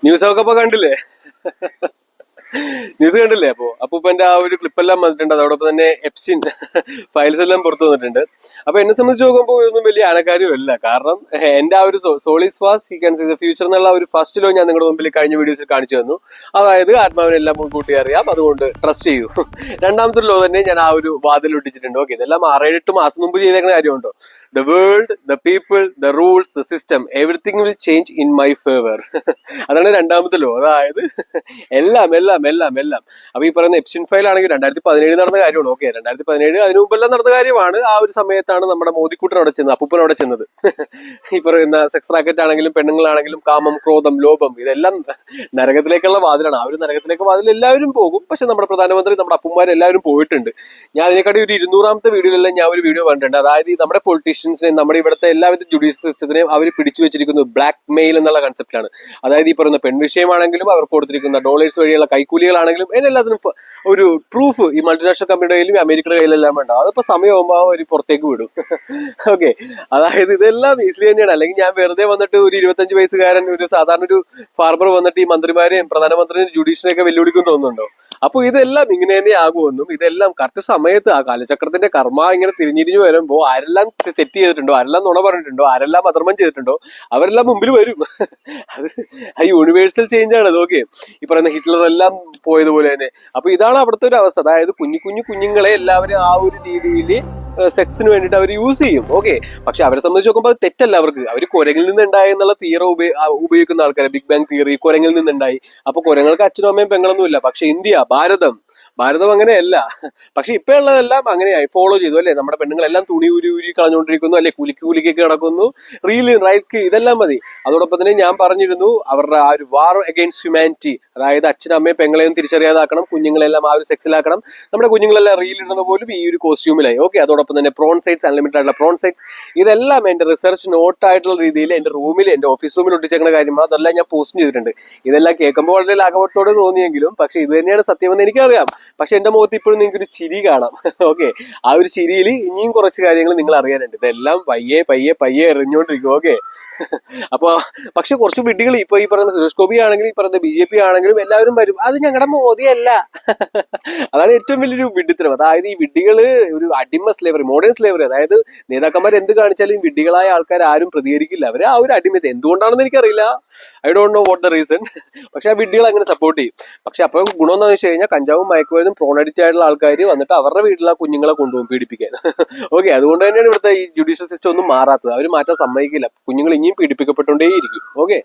ന്യൂസൊക്കെ ഇപ്പൊ കണ്ടില്ലേ? ന്യൂസ് കണ്ടില്ലേ? അപ്പൊ ഇപ്പൊ എന്റെ ആ ഒരു ക്ലിപ്പെല്ലാം വന്നിട്ടുണ്ട്. അതോടൊപ്പം തന്നെ എപ്സിൻ ഫയൽസ് എല്ലാം പുറത്തു വന്നിട്ടുണ്ട്. അപ്പൊ എന്നെ സംബന്ധിച്ച് നോക്കുമ്പോൾ ഇതൊന്നും വലിയ ആനക്കാര്യമല്ല. കാരണം എന്റെ ആ ഒരു സോളിസ് was he can see the future എന്നുള്ള ഒരു ഫസ്റ്റ് ലോ ഞാൻ നിങ്ങളുടെ മുമ്പിൽ കഴിഞ്ഞ വീഡിയോസിൽ കാണിച്ചു തന്നു. അതായത് ആത്മാവിനെല്ലാം മുൻകൂട്ടി അറിയാം, അതുകൊണ്ട് ട്രസ്റ്റ് ചെയ്യൂ. രണ്ടാമത്തെ ലോ തന്നെ ഞാൻ ആ ഒരു വാതിൽ ഒട്ടിച്ചിട്ടുണ്ട്. ഓക്കെ, ഇതെല്ലാം 6-8 മാസം മുമ്പ് ചെയ്തേക്കുന്ന കാര്യമുണ്ടോ? The world, the people, the rules, the system, everything will change in my favour. അതാണ് രണ്ടാമത്തെ ലോ. അതായത് എല്ലാം എല്ലാം എല്ലാം എല്ലാം. അപ്പൊ ഈ പറയുന്ന എപ്സിൻ ഫയൽ ആണെങ്കിൽ 2017 നടന്ന കാര്യമാണ്. ഓക്കെ, 2017 അതിനു മുമ്പെല്ലാം നടന്ന കാര്യമാണ്. ആ ഒരു സമയത്താണ് നമ്മുടെ മോദിക്കുട്ടൻ അവിടെ ചെന്നത്, അപ്പൂപ്പൻ അവിടെ ചെന്നത്. ഈ പറയുന്ന സെക്സ് റാക്കറ്റ് ആണെങ്കിലും പെണ്ണുങ്ങളാണെങ്കിലും കാമം, ക്രോധം, ലോഭം, ഇതെല്ലാം നരകത്തിലേക്കുള്ള വാതിലാണ്. ആ ഒരു നരകത്തിലേക്ക് വാതിൽ എല്ലാവരും പോകും. പക്ഷെ നമ്മുടെ പ്രധാനമന്ത്രി, നമ്മുടെ അപ്പന്മാരെല്ലാവരും പോയിട്ടുണ്ട്. ഞാൻ അതിനെക്കാട്ടി ഒരു 200ാമത്തെ വീഡിയോയിലെല്ലാം ഞാൻ ഒരു വീഡിയോ കണ്ടിട്ടുണ്ട്. അതായത് നമ്മുടെ പൊളിറ്റീഷ്യൻസിനെയും നമ്മുടെ ഇവിടുത്തെ എല്ലാവിധ ജുഡീഷ്യൽ സിസ്റ്റത്തിനെയും അവർ പിടിച്ചു വെച്ചിരിക്കുന്നത് ബ്ലാക്ക് മെയിൽ എന്നുള്ള കൺസെപ്റ്റാണ്. അതായത് ഈ പറയുന്ന പെൺവിഷയമാണെങ്കിലും അവർക്ക് കൊടുത്തിരിക്കുന്ന ഡോളേഴ്സ് വഴിയുള്ള കൈക്കൂലികളാണെങ്കിലും എല്ലാത്തിനും ഒരു പ്രൂഫ് ഈ മൾട്ടിനാഷണൽ കമ്പനിയുടെ കയ്യിലും അമേരിക്കയുടെ കയ്യിലെല്ലാം വേണ്ട. അതിപ്പോ സമയമാകുമ്പോൾ അവർ പുറത്തേക്ക് വിടും. ഓക്കെ, അതായത് ഇതെല്ലാം ഈസിലി തന്നെയാണ്. അല്ലെങ്കിൽ ഞാൻ വെറുതെ വന്നിട്ട് ഒരു 25 വയസ്സുകാരൻ, ഒരു സാധാരണ ഒരു ഫാർമർ വന്നിട്ട് ഈ മന്ത്രിമാരെയും പ്രധാനമന്ത്രിയും ജുഡീഷ്യനെയൊക്കെ വെല്ലുവിളിക്കും തോന്നുന്നുണ്ടോ? അപ്പൊ ഇതെല്ലാം ഇങ്ങനെ തന്നെ ആകുമെന്നും ഇതെല്ലാം കറക്റ്റ് സമയത്ത് ആ കാലചക്രത്തിന്റെ കർമ്മ ഇങ്ങനെ തിരിഞ്ഞിരിഞ്ഞു വരുമ്പോ ആരെല്ലാം തെറ്റ് ചെയ്തിട്ടുണ്ടോ, ആരെല്ലാം നുണ പറഞ്ഞിട്ടുണ്ടോ, ആരെല്ലാം അധർമ്മം ചെയ്തിട്ടുണ്ടോ, അവരെല്ലാം മുമ്പിൽ വരും. അത് ആ യൂണിവേഴ്സൽ ചേഞ്ച് ആണ്. ഓക്കെ, ഈ പറയുന്ന ഹിറ്റ്ലർ എല്ലാം പോയതുപോലെ തന്നെ. അപ്പൊ ഇതാണ് അവിടുത്തെ ഒരു അവസ്ഥ. അതായത് കുഞ്ഞുങ്ങളെ എല്ലാവരും ആ ഒരു രീതിയിൽ സെക്സിന് വേണ്ടിയിട്ട് അവർ യൂസ് ചെയ്യും. ഓക്കെ, പക്ഷെ അവരെ സംബന്ധിച്ച് നോക്കുമ്പോൾ അത് തെറ്റല്ല. അവർ കുരങ്ങിൽ നിന്നുണ്ടായി എന്നുള്ള തിയറി ഉപയോഗിക്കുന്ന ആൾക്കാരെ, ബിഗ് ബാങ് തിയറി, കുരങ്ങിൽ നിന്നുണ്ടായി. അപ്പൊ കുരങ്ങൾക്ക് അച്ഛനും അമ്മയും പെങ്ങളൊന്നുമില്ല. പക്ഷെ ഇന്ത്യ, ഭാരതം അങ്ങനെയല്ല. പക്ഷെ ഇപ്പൊ ഉള്ളതെല്ലാം അങ്ങനെയായി ഫോളോ ചെയ്തു അല്ലെ. നമ്മുടെ പെണ്ണുങ്ങളെല്ലാം തുണി ഊരി കളഞ്ഞുകൊണ്ടിരിക്കുന്നു അല്ലെ, കുലിക്കൊക്കെ കിടക്കുന്നു, റീല് റൈറ്റ്, ഇതെല്ലാം മതി. അതോടൊപ്പം തന്നെ ഞാൻ പറഞ്ഞിരുന്നു അവരുടെ ആ ഒരു വാർ അഗെയിൻസ്റ്റ് ഹ്യൂമാനിറ്റി, അതായത് അച്ഛനും അമ്മയും പെങ്ങളെയും തിരിച്ചറിയാതാക്കണം, കുഞ്ഞുങ്ങളെല്ലാം ആ ഒരു സെക്സിലാക്കണം. നമ്മുടെ കുഞ്ഞുങ്ങളെല്ലാം റീലിടുന്ന പോലും ഈ ഒരു കോസ്റ്റ്യൂമിലായി. ഓക്കെ, അതോടൊപ്പം തന്നെ പ്രോൺ സൈറ്റ്സ്, അൺലിമിറ്റഡ് ആയിട്ടുള്ള പ്രോൺ സൈറ്റ്സ്, ഇതെല്ലാം എന്റെ റിസർച്ച് നോട്ടായിട്ടുള്ള രീതിയിൽ എന്റെ റൂമിൽ, എന്റെ ഓഫീസ് റൂമിൽ ഒട്ടിച്ചേക്കുന്ന കാര്യം, അതെല്ലാം ഞാൻ പോസ്റ്റ് ചെയ്തിട്ടുണ്ട്. ഇതെല്ലാം കേൾക്കുമ്പോൾ വളരെ ലാഘവത്തോടെ തോന്നിയെങ്കിലും പക്ഷെ ഇത് തന്നെയാണ് സത്യമെന്ന് എനിക്കറിയാം. പക്ഷെ എന്റെ മുഖത്ത് ഇപ്പോഴും നിങ്ങൾക്ക് ഒരു ചിരി കാണാം. ഓക്കെ, ആ ഒരു ചിരിയിൽ ഇനിയും കുറച്ച് കാര്യങ്ങൾ നിങ്ങൾ അറിയാനുണ്ട്. ഇതെല്ലാം പയ്യെ എറിഞ്ഞുകൊണ്ടിരിക്കും. ഓക്കെ, അപ്പൊ പക്ഷെ കുറച്ച് വിഡ്ഢികൾ ഇപ്പൊ ഈ പറയുന്ന സുരേഷ് ഗോപി ആണെങ്കിലും ഈ പറയുന്ന BJP ആണെങ്കിലും എല്ലാവരും വരും, അത് ഞങ്ങളുടെ മോദിയല്ല. അതാണ് ഏറ്റവും വലിയൊരു വിഡ്ഢിത്തരം. അതായത് ഈ വിഡ്ഢികള് ഒരു അടിമ സ്ലേവറി, മോഡേൺ സ്ലേവറി, അതായത് നേതാക്കന്മാർ എന്ത് കാണിച്ചാലും വിഡ്ഢികളായ ആൾക്കാർ ആരും പ്രതികരിക്കില്ല. അവര് ആ ഒരു അടിമത്തെ എന്തുകൊണ്ടാണെന്ന് എനിക്കറിയില്ല. I don't know what the reason. പക്ഷെ ആ വിഡ്ഢികൾ അങ്ങനെ സപ്പോർട്ട് ചെയ്യും. പക്ഷെ അപ്പൊ ഗുണം എന്താണെന്ന് വെച്ച് കഴിഞ്ഞാൽ കഞ്ചാവും മയക്കുമരുന്നും പ്രോൺ അഡിക്റ്റ് ആയിട്ടുള്ള ആൾക്കാർ വന്നിട്ട് അവരുടെ വീട്ടിലെ കുഞ്ഞുങ്ങളെ കൊണ്ടുപോകും പീഡിപ്പിക്കാൻ. ഓക്കെ, അതുകൊണ്ട് തന്നെയാണ് ഇവിടുത്തെ ഈ ജുഡീഷ്യൽ സിസ്റ്റം ഒന്നും മാറാത്തത്. അവർ മാറ്റാൻ സമ്മതിക്കില്ല. കുഞ്ഞുങ്ങൾ ഇനിയും പീഡിപ്പിക്കപ്പെട്ടുകൊണ്ടേയിരിക്കും. ഓക്കെ.